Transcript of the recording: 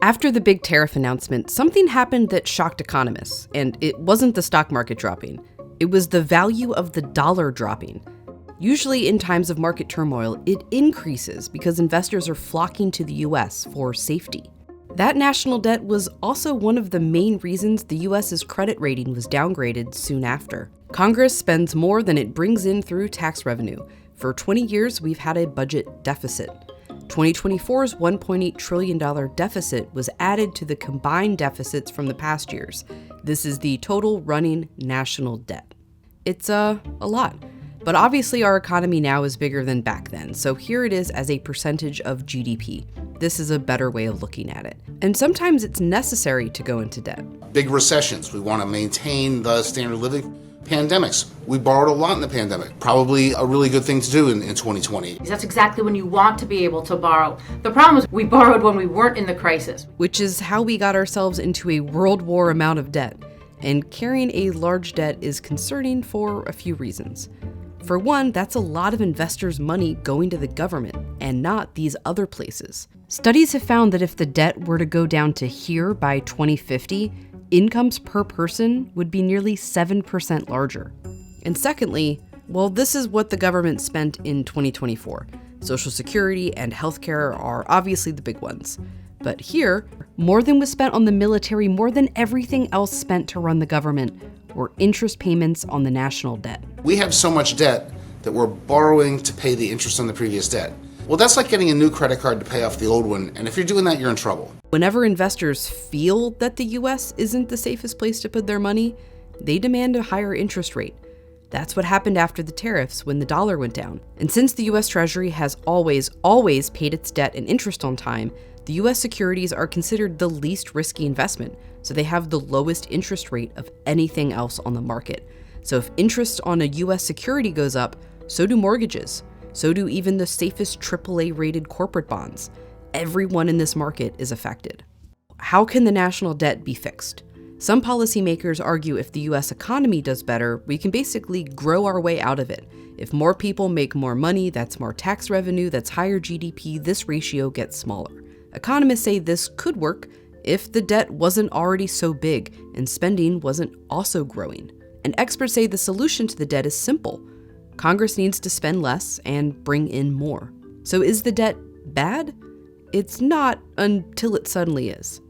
After the big tariff announcement, something happened that shocked economists, and it wasn't the stock market dropping. It was the value of the dollar dropping. Usually in times of market turmoil, it increases because investors are flocking to the US for safety. That national debt was also one of the main reasons the US's credit rating was downgraded soon after. Congress spends more than it brings in through tax revenue. For 20 years, we've had a budget deficit. 2024's $1.8 trillion deficit was added to the combined deficits from the past years. This is the total running national debt. It's a lot. But obviously our economy now is bigger than back then, so here it is as a percentage of GDP. This is a better way of looking at it. And sometimes it's necessary to go into debt. Big recessions, we want to maintain the standard of living. Pandemics, we borrowed a lot in the pandemic. Probably a really good thing to do in 2020. That's exactly when you want to be able to borrow. The problem is we borrowed when we weren't in the crisis. Which is how we got ourselves into a World War amount of debt. And carrying a large debt is concerning for a few reasons. For one, that's a lot of investors' money going to the government and not these other places. Studies have found that if the debt were to go down to here by 2050, incomes per person would be nearly 7% larger. And secondly, well, this is what the government spent in 2024. Social Security and healthcare are obviously the big ones. But here, more than was spent on the military, more than everything else spent to run the government, were interest payments on the national debt. We have so much debt that we're borrowing to pay the interest on the previous debt. Well, that's like getting a new credit card to pay off the old one, and if you're doing that, you're in trouble. Whenever investors feel that the US isn't the safest place to put their money, they demand a higher interest rate. That's what happened after the tariffs when the dollar went down. And since the US Treasury has always paid its debt and interest on time, the US securities are considered the least risky investment, so they have the lowest interest rate of anything else on the market. So if interest on a US security goes up, so do mortgages. So do even the safest AAA-rated corporate bonds. Everyone in this market is affected. How can the national debt be fixed? Some policymakers argue if the US economy does better, we can basically grow our way out of it. If more people make more money, that's more tax revenue, that's higher GDP, this ratio gets smaller. Economists say this could work if the debt wasn't already so big and spending wasn't also growing. And experts say the solution to the debt is simple. Congress needs to spend less and bring in more. So is the debt bad? It's not until it suddenly is.